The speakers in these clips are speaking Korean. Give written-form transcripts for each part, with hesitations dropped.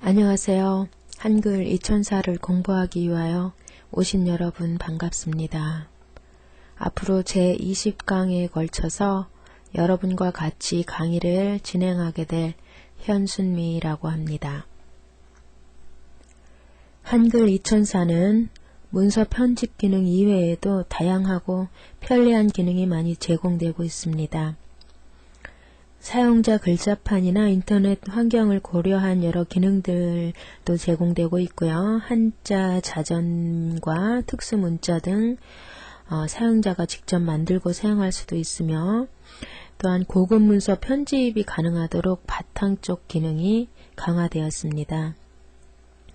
안녕하세요. 한글 2004를 공부하기 위하여 오신 여러분 반갑습니다. 앞으로 제20강에 걸쳐서 여러분과 같이 강의를 진행하게 될 현순미라고 합니다. 한글 2004는 문서 편집 기능 이외에도 다양하고 편리한 기능이 많이 제공되고 있습니다. 사용자 글자판이나 인터넷 환경을 고려한 여러 기능들도 제공되고 있고요. 한자 자전과 특수 문자 등 사용자가 직접 만들고 사용할 수도 있으며, 또한 고급 문서 편집이 가능하도록 바탕 쪽 기능이 강화되었습니다.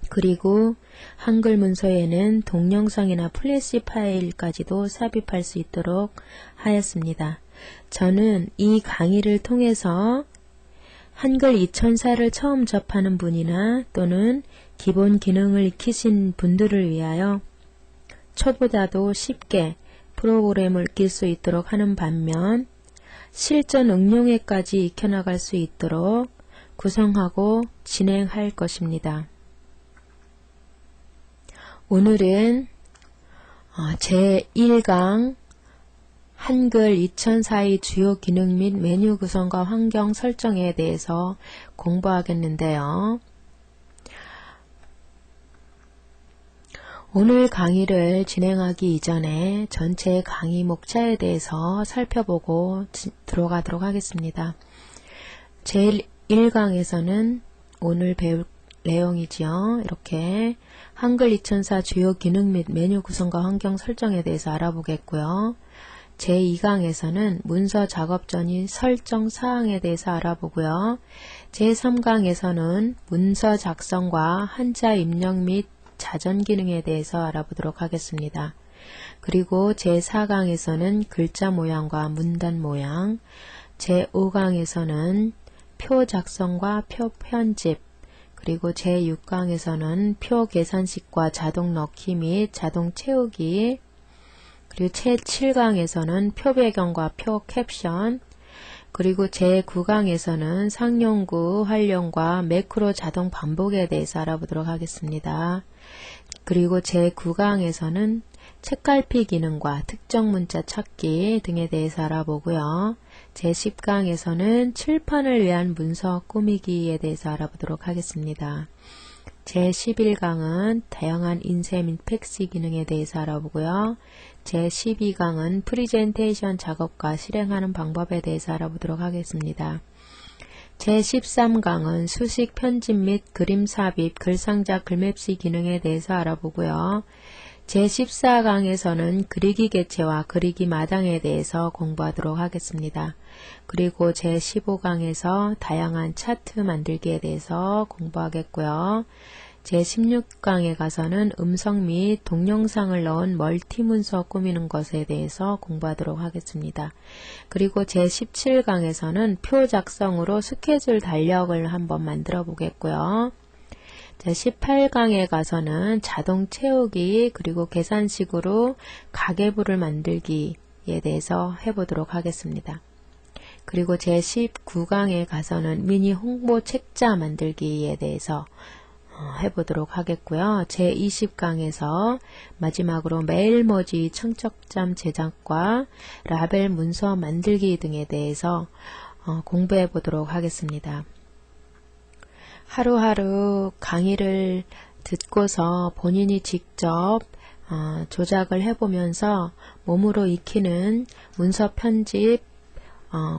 그리고 한글 문서에는 동영상이나 플래시 파일까지도 삽입할 수 있도록 하였습니다. 저는 이 강의를 통해서 한글 2004를 처음 접하는 분이나 또는 기본 기능을 익히신 분들을 위하여 초보자도 쉽게 프로그램을 익힐 수 있도록 하는 반면 실전 응용에까지 익혀나갈 수 있도록 구성하고 진행할 것입니다. 오늘은 제1강 한글 2004의 주요 기능 및 메뉴 구성과 환경 설정에 대해서 공부하겠는데요. 오늘 강의를 진행하기 이전에 전체 강의 목차에 대해서 살펴보고 들어가도록 하겠습니다. 제1강에서는 오늘 배울 내용이지요. 이렇게 한글 2004 주요 기능 및 메뉴 구성과 환경 설정에 대해서 알아보겠고요. 제2강에서는 문서 작업 전의 설정 사항에 대해서 알아보고요. 제3강에서는 문서 작성과 한자 입력 및 자전 기능에 대해서 알아보도록 하겠습니다. 그리고 제4강에서는 글자 모양과 문단 모양, 제5강에서는 표 작성과 표 편집, 그리고 제6강에서는 표 계산식과 자동 넣기 및 자동 채우기, 그리고 제7강에서는 표 배경과 표 캡션, 그리고 제9강에서는 상용구 활용과 매크로 자동 반복에 대해서 알아보도록 하겠습니다. 그리고 제9강에서는 책갈피 기능과 특정 문자 찾기 등에 대해서 알아보고요. 제10강에서는 칠판을 위한 문서 꾸미기에 대해서 알아보도록 하겠습니다. 제11강은 다양한 인쇄 및 팩스 기능에 대해서 알아보고요. 제12강은 프리젠테이션 작업과 실행하는 방법에 대해서 알아보도록 하겠습니다. 제13강은 수식 편집 및 그림 삽입, 글상자, 글맵시 기능에 대해서 알아보고요. 제14강에서는 그리기 개체와 그리기 마당에 대해서 공부하도록 하겠습니다. 그리고 제15강에서 다양한 차트 만들기에 대해서 공부하겠고요. 제16강에 가서는 음성 및 동영상을 넣은 멀티문서 꾸미는 것에 대해서 공부하도록 하겠습니다. 그리고 제17강에서는 표 작성으로 스케줄 달력을 한번 만들어 보겠고요. 제18강에 가서는 자동 채우기 그리고 계산식으로 가계부를 만들기에 대해서 해보도록 하겠습니다. 그리고 제19강에 가서는 미니 홍보 책자 만들기에 대해서 해보도록 하겠고요. 제20강에서 마지막으로 메일머지 청첩장 제작과 라벨 문서 만들기 등에 대해서 공부해 보도록 하겠습니다. 하루하루 강의를 듣고서 본인이 직접 조작을 해보면서 몸으로 익히는 문서 편집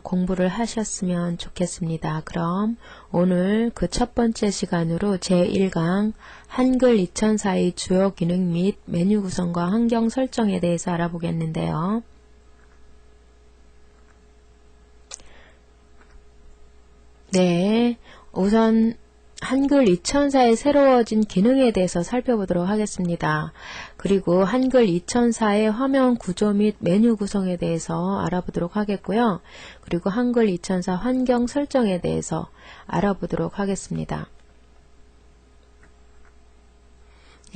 공부를 하셨으면 좋겠습니다. 그럼 오늘 그 첫 번째 시간으로 제1강 한글 2004의 주요 기능 및 메뉴 구성과 환경 설정에 대해서 알아보겠는데요. 네, 우선 한글 2004에 새로워진 기능에 대해서 살펴보도록 하겠습니다. 그리고 한글 2004의 화면 구조 및 메뉴 구성에 대해서 알아보도록 하겠고요. 그리고 한글 2004 환경 설정에 대해서 알아보도록 하겠습니다.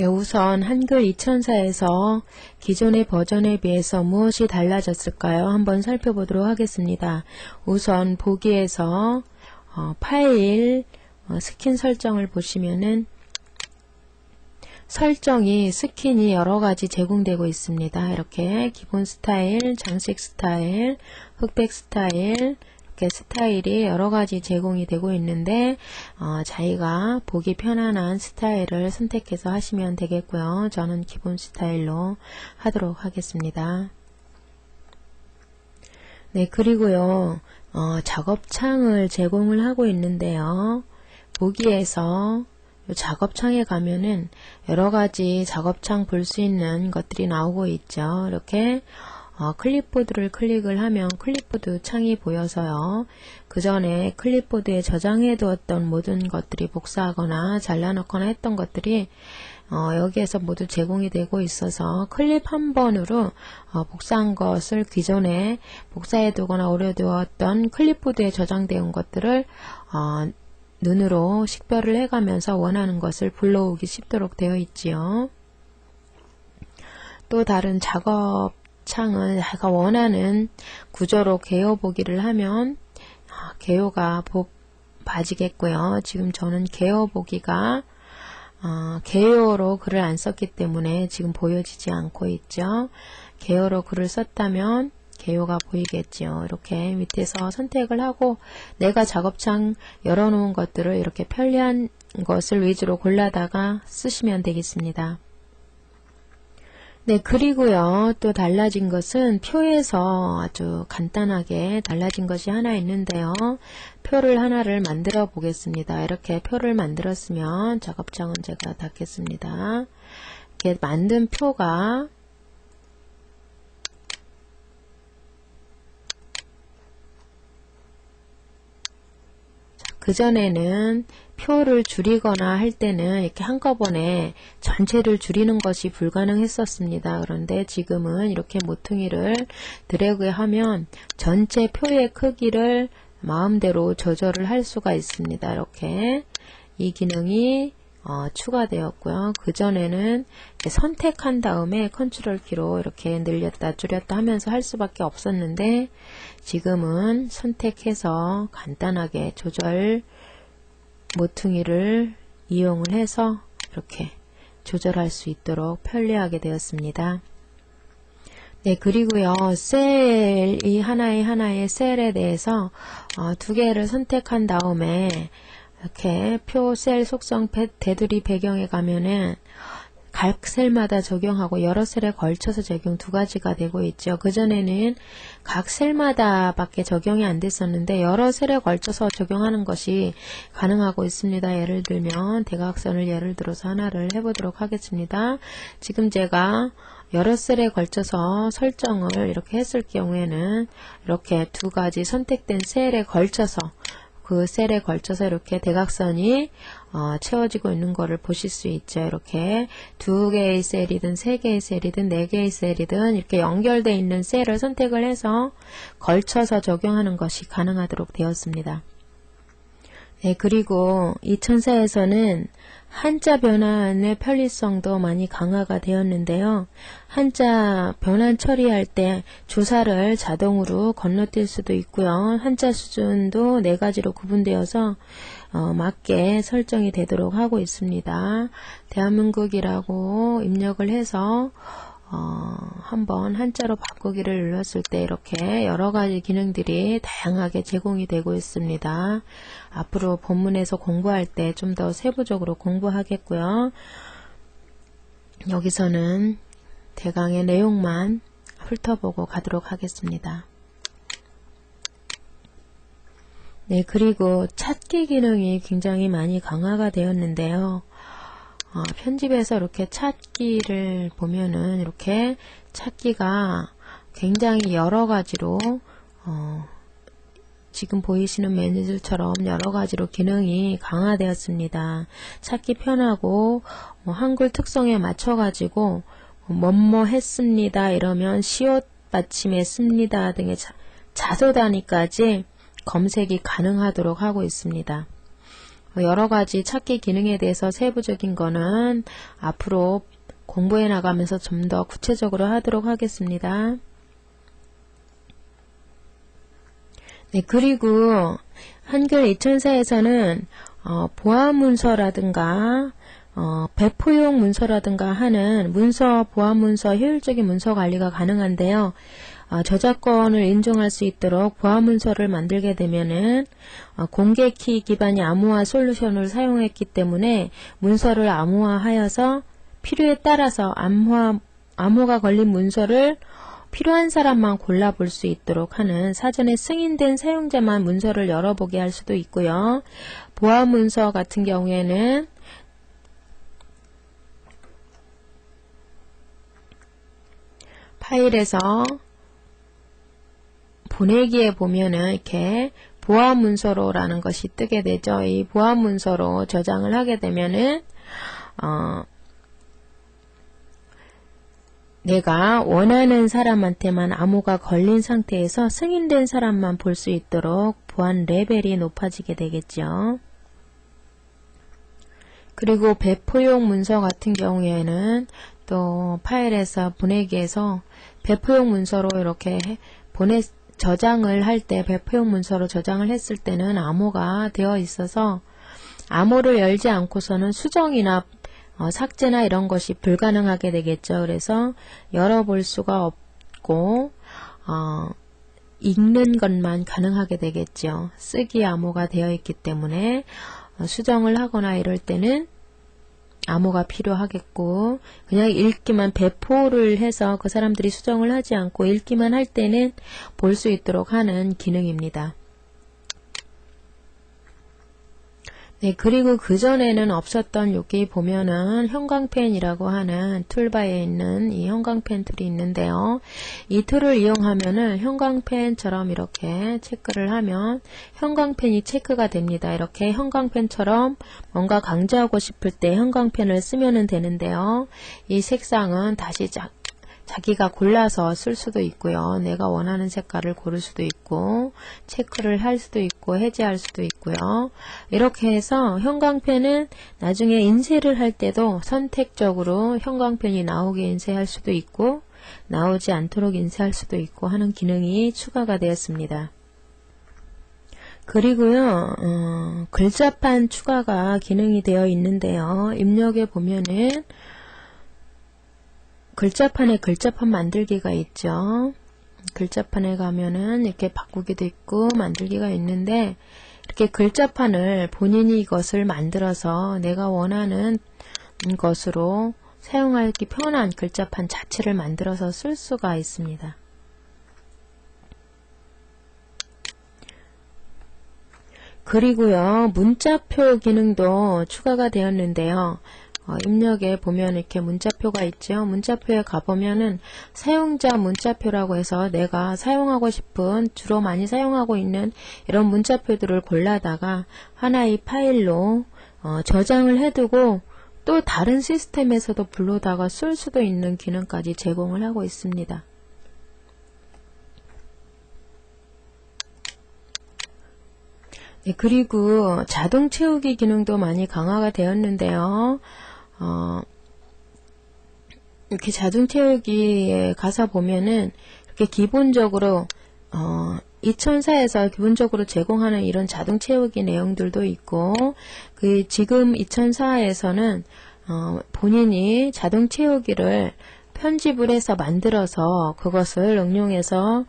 우선 한글 2004에서 기존의 버전에 비해서 무엇이 달라졌을까요? 한번 살펴보도록 하겠습니다. 우선 보기에서 파일, 스킨 설정을 보시면은 설정이 스킨이 여러가지 제공되고 있습니다. 이렇게 기본 스타일, 장식 스타일, 흑백 스타일, 이렇게 스타일이 여러가지 제공이 되고 있는데 자기가 보기 편안한 스타일을 선택해서 하시면 되겠고요. 저는 기본 스타일로 하도록 하겠습니다. 네, 그리고요 작업창을 제공을 하고 있는데요. 보기에서 작업창에 가면은 여러가지 작업창 볼 수 있는 것들이 나오고 있죠. 이렇게 클립보드를 클릭을 하면 클립보드 창이 보여서요. 그 전에 클립보드에 저장해 두었던 모든 것들이 복사하거나 잘라놓거나 했던 것들이 여기에서 모두 제공이 되고 있어서 클립 한 번으로 복사한 것을 기존에 복사해 두거나 오려 두었던 클립보드에 저장되어 것들을 눈으로 식별을 해가면서 원하는 것을 불러오기 쉽도록 되어 있지요. 또 다른 작업창은 자기가 원하는 구조로 개요보기를 하면 개요가 봐지겠고요. 지금 저는 개요보기가 개요로 글을 안 썼기 때문에 지금 보여지지 않고 있죠. 개요로 글을 썼다면 개요가 보이겠지요. 이렇게 밑에서 선택을 하고 내가 작업창 열어놓은 것들을 이렇게 편리한 것을 위주로 골라다가 쓰시면 되겠습니다. 네, 그리고요 또 달라진 것은 표에서 아주 간단하게 달라진 것이 하나 있는데요. 표를 하나를 만들어 보겠습니다. 이렇게 표를 만들었으면 작업창은 제가 닫겠습니다. 이렇게 만든 표가 그전에는 표를 줄이거나 할 때는 이렇게 한꺼번에 전체를 줄이는 것이 불가능했었습니다. 그런데 지금은 이렇게 모퉁이를 드래그하면 전체 표의 크기를 마음대로 조절을 할 수가 있습니다. 이렇게 이 기능이 추가되었고요. 그전에는 선택한 다음에 컨트롤 키로 이렇게 늘렸다 줄였다 하면서 할 수밖에 없었는데 지금은 선택해서 간단하게 조절 모퉁이를 이용을 해서 이렇게 조절할 수 있도록 편리하게 되었습니다. 네, 그리고요 셀이 하나의 셀에 대해서 두 개를 선택한 다음에 이렇게 표 셀 속성 테두리 배경에 가면은 각 셀마다 적용하고 여러 셀에 걸쳐서 적용 두 가지가 되고 있죠. 그전에는 각 셀마다 밖에 적용이 안 됐었는데 여러 셀에 걸쳐서 적용하는 것이 가능하고 있습니다. 예를 들면 대각선을 예를 들어서 하나를 해보도록 하겠습니다. 지금 제가 여러 셀에 걸쳐서 설정을 이렇게 했을 경우에는 이렇게 두 가지 선택된 셀에 걸쳐서 그 셀에 걸쳐서 이렇게 대각선이 채워지고 있는 것을 보실 수 있죠. 이렇게 두 개의 셀이든 세 개의 셀이든 네 개의 셀이든 이렇게 연결되어 있는 셀을 선택을 해서 걸쳐서 적용하는 것이 가능하도록 되었습니다. 네, 그리고 이 천사에서는 한자 변환의 편리성도 많이 강화가 되었는데요. 한자 변환 처리할 때 주사를 자동으로 건너뛸 수도 있고요. 한자 수준도 4가지로 구분되어서 맞게 설정이 되도록 하고 있습니다. 대한민국이라고 입력을 해서 한번 한자로 바꾸기를 눌렀을 때 이렇게 여러가지 기능들이 다양하게 제공이 되고 있습니다. 앞으로 본문에서 공부할 때 좀 더 세부적으로 공부하겠고요. 여기서는 대강의 내용만 훑어보고 가도록 하겠습니다. 네, 그리고 찾기 기능이 굉장히 많이 강화가 되었는데요. 편집에서 이렇게 찾기를 보면은 이렇게 찾기가 굉장히 여러 가지로 지금 보이시는 메뉴들처럼 여러 가지로 기능이 강화되었습니다. 찾기 편하고 한글 특성에 맞춰 가지고 뭐뭐 했습니다 이러면 시옷 받침했습니다 등의 자소 단위까지 검색이 가능하도록 하고 있습니다. 여러가지 찾기 기능에 대해서 세부적인 거는 앞으로 공부해 나가면서 좀 더 구체적으로 하도록 하겠습니다. 네, 그리고 한글 2004에서는 보안문서라든가 배포용 문서라든가 하는 문서, 보안문서, 효율적인 문서 관리가 가능한데요. 저작권을 인정할 수 있도록 보안문서를 만들게 되면은 공개키 기반의 암호화 솔루션을 사용했기 때문에 문서를 암호화하여서 필요에 따라서 암호가 걸린 문서를 필요한 사람만 골라볼 수 있도록 하는 사전에 승인된 사용자만 문서를 열어보게 할 수도 있고요. 보안문서 같은 경우에는 파일에서 보내기에 보면은 이렇게 보안문서로라는 것이 뜨게 되죠. 이 보안문서로 저장을 하게 되면은 내가 원하는 사람한테만 암호가 걸린 상태에서 승인된 사람만 볼 수 있도록 보안 레벨이 높아지게 되겠죠. 그리고 배포용 문서 같은 경우에는 또 파일에서 보내기에서 배포용 문서로 이렇게 저장을 할 때 배포용 문서로 저장을 했을 때는 암호가 되어 있어서 암호를 열지 않고서는 수정이나 삭제나 이런 것이 불가능하게 되겠죠. 그래서 열어볼 수가 없고 읽는 것만 가능하게 되겠죠. 쓰기 암호가 되어 있기 때문에 수정을 하거나 이럴 때는 암호가 필요하겠고 그냥 읽기만 배포를 해서 그 사람들이 수정을 하지 않고 읽기만 할 때는 볼 수 있도록 하는 기능입니다. 네, 그리고 그전에는 없었던 여기 보면은 형광펜이라고 하는 툴바에 있는 이 형광펜 툴이 있는데요. 이 툴을 이용하면은 형광펜처럼 이렇게 체크를 하면 형광펜이 체크가 됩니다. 이렇게 형광펜처럼 뭔가 강조하고 싶을 때 형광펜을 쓰면 되는데요. 이 색상은 다시 자기가 골라서 쓸 수도 있고요. 내가 원하는 색깔을 고를 수도 있고 체크를 할 수도 있고 해제할 수도 있고요. 이렇게 해서 형광펜은 나중에 인쇄를 할 때도 선택적으로 형광펜이 나오게 인쇄할 수도 있고 나오지 않도록 인쇄할 수도 있고 하는 기능이 추가가 되었습니다. 그리고요. 글자판 추가가 기능이 되어 있는데요. 입력에 보면은 글자판에 글자판 만들기가 있죠. 글자판에 가면은 이렇게 바꾸기도 있고 만들기가 있는데 이렇게 글자판을 본인이 이것을 만들어서 내가 원하는 것으로 사용하기 편한 글자판 자체를 만들어서 쓸 수가 있습니다. 그리고요. 문자표 기능도 추가가 되었는데요. 입력에 보면 이렇게 문자표가 있죠. 문자표에 가보면은 사용자 문자표라고 해서 내가 사용하고 싶은 주로 많이 사용하고 있는 이런 문자표들을 골라다가 하나의 파일로 저장을 해두고 또 다른 시스템에서도 불러다가 쓸 수도 있는 기능까지 제공을 하고 있습니다. 네, 그리고 자동 채우기 기능도 많이 강화가 되었는데요. 이렇게 자동 채우기에 가서 보면은 이렇게 기본적으로 2004에서 기본적으로 제공하는 이런 자동 채우기 내용들도 있고 지금 2004에서는 본인이 자동 채우기를 편집을 해서 만들어서 그것을 응용해서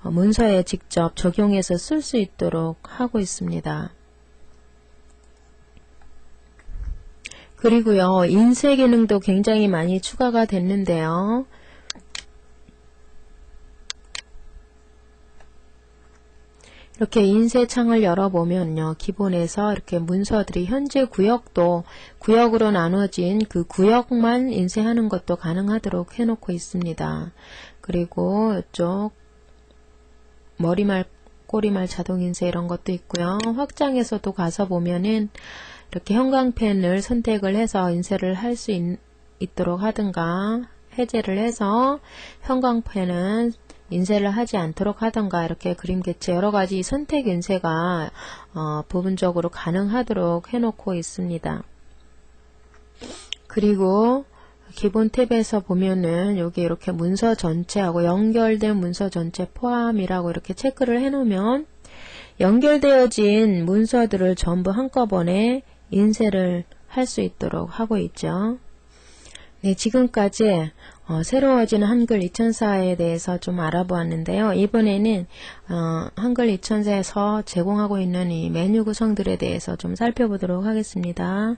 문서에 직접 적용해서 쓸 수 있도록 하고 있습니다. 그리고요, 인쇄 기능도 굉장히 많이 추가가 됐는데요. 이렇게 인쇄 창을 열어보면요, 기본에서 이렇게 문서들이 현재 구역으로 나눠진 그 구역만 인쇄하는 것도 가능하도록 해놓고 있습니다. 그리고 이쪽 머리말, 꼬리말 자동 인쇄 이런 것도 있고요. 확장에서도 가서 보면은 이렇게 형광펜을 선택을 해서 인쇄를 할 수 있도록 하든가 해제를 해서 형광펜은 인쇄를 하지 않도록 하든가 이렇게 그림 개체 여러가지 선택 인쇄가 부분적으로 가능하도록 해놓고 있습니다. 그리고 기본 탭에서 보면은 여기 이렇게 문서 전체하고 연결된 문서 전체 포함이라고 이렇게 체크를 해놓으면 연결되어진 문서들을 전부 한꺼번에 인쇄를 할 수 있도록 하고 있죠. 네, 지금까지 새로워진 한글 2004에 대해서 좀 알아보았는데요. 이번에는 한글 2004에서 제공하고 있는 이 메뉴 구성들에 대해서 좀 살펴보도록 하겠습니다.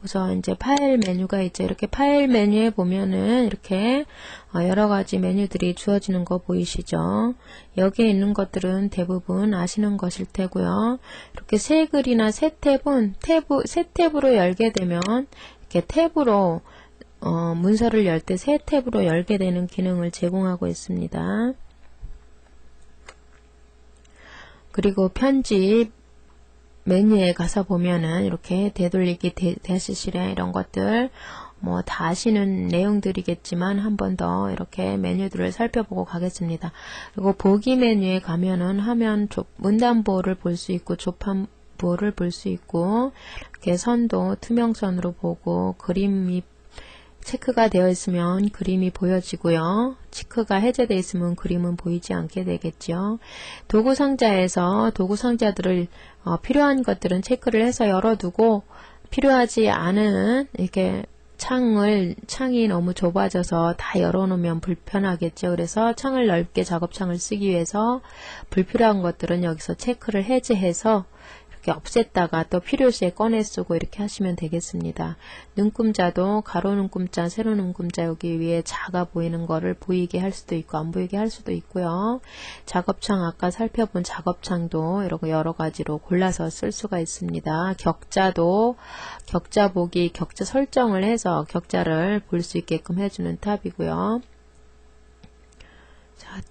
우선 이제 파일 메뉴가 있죠. 이렇게 파일 메뉴에 보면은 이렇게 여러 가지 메뉴들이 주어지는 거 보이시죠? 여기에 있는 것들은 대부분 아시는 것일 테고요. 이렇게 새 글이나 새 탭은 새 탭으로 열게 되면 이렇게 탭으로 문서를 열 때 새 탭으로 열게 되는 기능을 제공하고 있습니다. 그리고 편집 메뉴에 가서 보면은 이렇게 되돌리기, 대시실에 이런 것들 뭐 다 아시는 내용들이겠지만 한 번 더 이렇게 메뉴들을 살펴보고 가겠습니다. 그리고 보기 메뉴에 가면은 화면 문단보를 볼 수 있고 조판보를 볼 수 있고 이렇게 선도 투명선으로 보고 그림이 체크가 되어 있으면 그림이 보여지고요. 체크가 해제되어 있으면 그림은 보이지 않게 되겠죠. 도구 상자에서 도구 상자들을 필요한 것들은 체크를 해서 열어두고 필요하지 않은 이렇게 창이 너무 좁아져서 다 열어놓으면 불편하겠죠. 그래서 창을 넓게 작업창을 쓰기 위해서 불필요한 것들은 여기서 체크를 해제해서 이렇게 없앴다가 또 필요시에 꺼내 쓰고 이렇게 하시면 되겠습니다. 눈금자도 가로 눈금자, 세로 눈금자 여기 위에 작아 보이는 거를 보이게 할 수도 있고 안 보이게 할 수도 있고요. 작업창 아까 살펴본 작업창도 이렇게 여러 가지로 골라서 쓸 수가 있습니다. 격자도 격자 보기, 격자 설정을 해서 격자를 볼 수 있게끔 해주는 탑이고요. 자,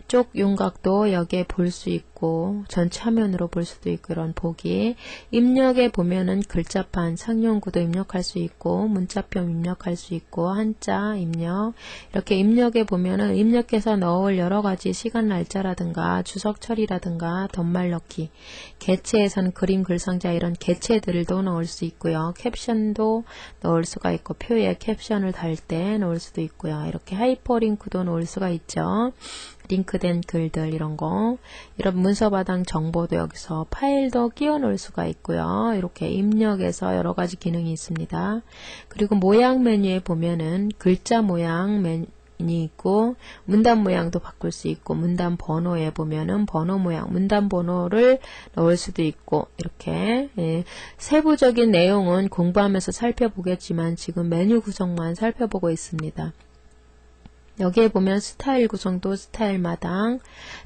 쪽 윤곽도 여기에 볼 수 있고 전체 화면으로 볼 수도 있고 이런 보기. 입력에 보면은 글자판 상용구도 입력할 수 있고 문자표 입력할 수 있고 한자 입력. 이렇게 입력에 보면은 입력해서 넣을 여러가지 시간 날짜라든가 주석 처리라든가 덧말 넣기. 개체에서는 그림 글상자 이런 개체들도 넣을 수 있고요. 캡션도 넣을 수가 있고 표에 캡션을 달 때 넣을 수도 있고요. 이렇게 하이퍼링크도 넣을 수가 있죠. 링크된 글들 이런 거, 이런 문서바탕 정보도 여기서 파일도 끼워 넣을 수가 있고요. 이렇게 입력에서 여러 가지 기능이 있습니다. 그리고 모양 메뉴에 보면은 글자 모양 메뉴 있고 문단 모양도 바꿀 수 있고 문단 번호에 보면은 번호 모양, 문단 번호를 넣을 수도 있고 이렇게 세부적인 내용은 공부하면서 살펴보겠지만 지금 메뉴 구성만 살펴보고 있습니다. 여기에 보면 스타일 구성도 스타일 마당,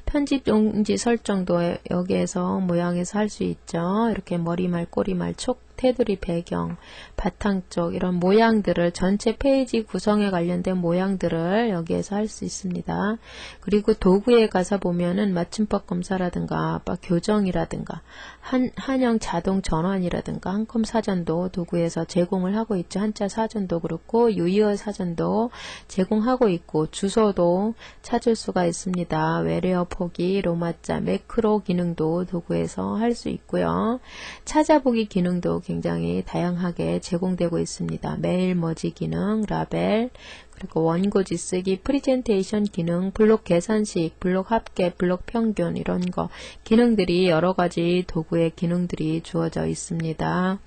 편집 용지 설정도 여기에서 모양에서 할 수 있죠. 이렇게 머리말, 꼬리말, 촉, 테두리 배경, 바탕 쪽 이런 모양들을 전체 페이지 구성에 관련된 모양들을 여기에서 할 수 있습니다. 그리고 도구에 가서 보면은 맞춤법 검사라든가 교정이라든가 한영 자동 전환이라든가 한컴 사전도 도구에서 제공을 하고 있죠. 한자 사전도 그렇고 유의어 사전도 제공하고 있고 주소도 찾을 수가 있습니다. 외래어 포기, 로마자, 매크로 기능도 도구에서 할 수 있고요. 찾아보기 기능도 굉장히 다양하게 제공되고 있습니다. 메일 머지 기능, 라벨, 그리고 원고지 쓰기, 프리젠테이션 기능, 블록 계산식, 블록 합계, 블록 평균 이런 거 기능들이 여러 가지 도구의 기능들이 주어져 있습니다.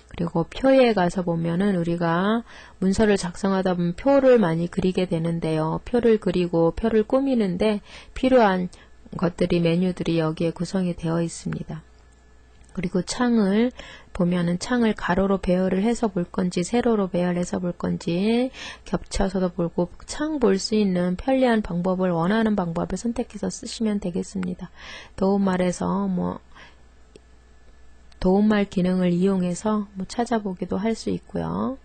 그리고 표에 가서 보면은 우리가 문서를 작성하다 보면 표를 많이 그리게 되는데요. 표를 그리고 표를 꾸미는데 필요한 것들이 메뉴들이 여기에 구성이 되어 있습니다. 그리고 창을 보면은 창을 가로로 배열을 해서 볼 건지 세로로 배열해서 볼 건지 겹쳐서도 보고 창 볼 수 있는 편리한 방법을 원하는 방법을 선택해서 쓰시면 되겠습니다. 도움말에서 도움말 기능을 이용해서 찾아보기도 할 수 있고요.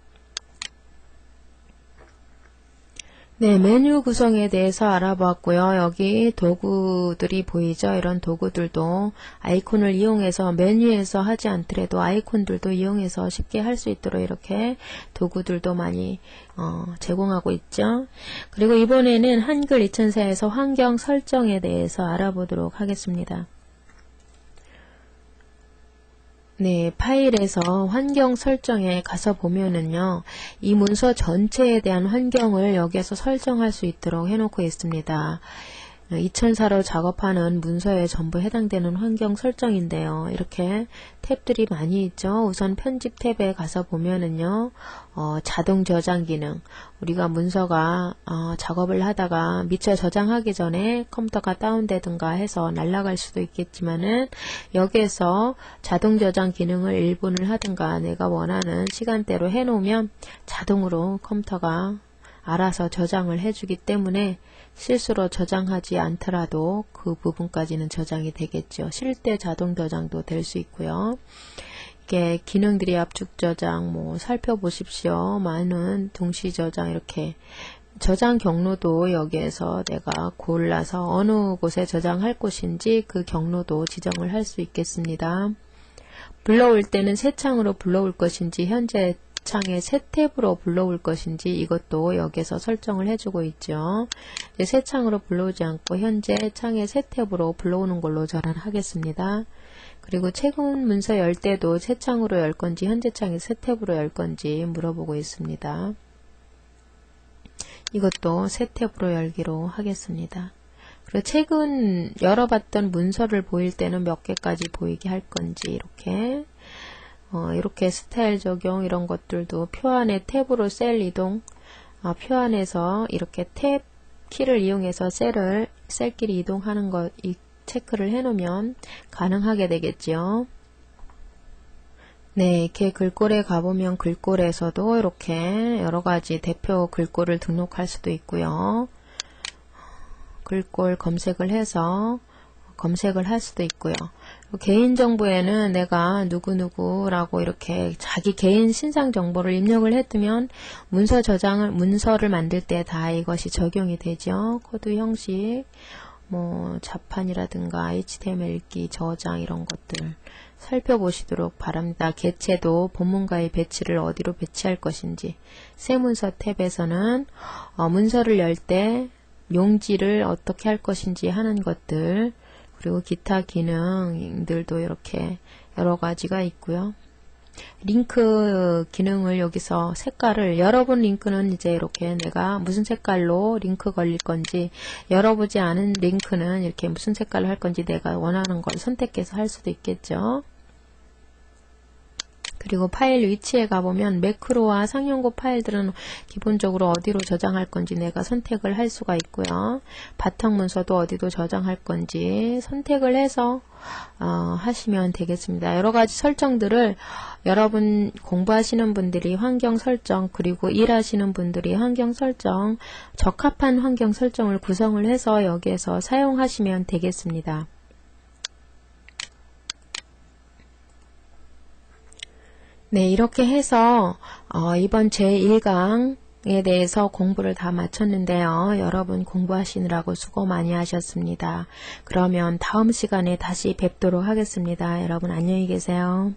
네, 메뉴 구성에 대해서 알아봤고요. 여기 도구들이 보이죠? 이런 도구들도 아이콘을 이용해서 메뉴에서 하지 않더라도 아이콘들도 이용해서 쉽게 할 수 있도록 이렇게 도구들도 많이 제공하고 있죠. 그리고 이번에는 한글 2004에서 환경 설정에 대해서 알아보도록 하겠습니다. 네, 파일에서 환경 설정에 가서 보면은요, 이 문서 전체에 대한 환경을 여기에서 설정할 수 있도록 해놓고 있습니다. 이천사로 작업하는 문서에 전부 해당되는 환경 설정인데요. 이렇게 탭들이 많이 있죠. 우선 편집 탭에 가서 보면은요, 자동 저장 기능. 우리가 문서가 작업을 하다가 미처 저장하기 전에 컴퓨터가 다운되든가 해서 날아갈 수도 있겠지만은 여기에서 자동 저장 기능을 1분을 하든가 내가 원하는 시간대로 해놓으면 자동으로 컴퓨터가 알아서 저장을 해주기 때문에 실수로 저장하지 않더라도 그 부분까지는 저장이 되겠죠. 쉴 때 자동 저장도 될 수 있고요. 이게 기능들이 압축 저장, 살펴보십시오. 많은 동시 저장 이렇게 저장 경로도 여기에서 내가 골라서 어느 곳에 저장할 곳인지 그 경로도 지정을 할 수 있겠습니다. 불러올 때는 새 창으로 불러올 것인지 현재 창에 새 탭으로 불러올 것인지 이것도 여기서 설정을 해주고 있죠. 새 창으로 불러오지 않고 현재 창에 새 탭으로 불러오는 걸로 저는 하겠습니다. 그리고 최근 문서 열 때도 새 창으로 열 건지 현재 창에 새 탭으로 열 건지 물어보고 있습니다. 이것도 새 탭으로 열기로 하겠습니다. 그리고 최근 열어봤던 문서를 보일 때는 몇 개까지 보이게 할 건지 이렇게 스타일 적용 이런 것들도 표 안에 탭으로 셀 이동, 표 안에서 이렇게 탭 키를 이용해서 셀끼리 이동하는 것 체크를 해놓으면 가능하게 되겠죠. 네, 이렇게 글꼴에 가보면 글꼴에서도 이렇게 여러가지 대표 글꼴을 등록할 수도 있고요. 글꼴 검색을 해서 검색을 할 수도 있고요. 개인정보에는 내가 누구누구라고 이렇게 자기 개인 신상 정보를 입력을 해두면 문서를 만들 때 다 이것이 적용이 되죠. 코드 형식, 자판이라든가 HTML 읽기, 저장 이런 것들 살펴보시도록 바랍니다. 개체도 본문과의 배치를 어디로 배치할 것인지 새 문서 탭에서는 문서를 열 때 용지를 어떻게 할 것인지 하는 것들 그리고 기타 기능들도 이렇게 여러 가지가 있고요. 링크 기능을 여기서 색깔을 열어본 링크는 이제 이렇게 내가 무슨 색깔로 링크 걸릴 건지 열어보지 않은 링크는 이렇게 무슨 색깔로 할 건지 내가 원하는 걸 선택해서 할 수도 있겠죠. 그리고 파일 위치에 가보면 매크로와 상용고 파일들은 기본적으로 어디로 저장할 건지 내가 선택을 할 수가 있고요. 바탕 문서도 어디로 저장할 건지 선택을 해서 하시면 되겠습니다. 여러가지 설정들을 여러분 공부하시는 분들이 환경 설정 그리고 일하시는 분들이 환경 설정 적합한 환경 설정을 구성을 해서 여기에서 사용하시면 되겠습니다. 네, 이렇게 해서 이번 제1강에 대해서 공부를 다 마쳤는데요. 여러분 공부하시느라고 수고 많이 하셨습니다. 그러면 다음 시간에 다시 뵙도록 하겠습니다. 여러분 안녕히 계세요.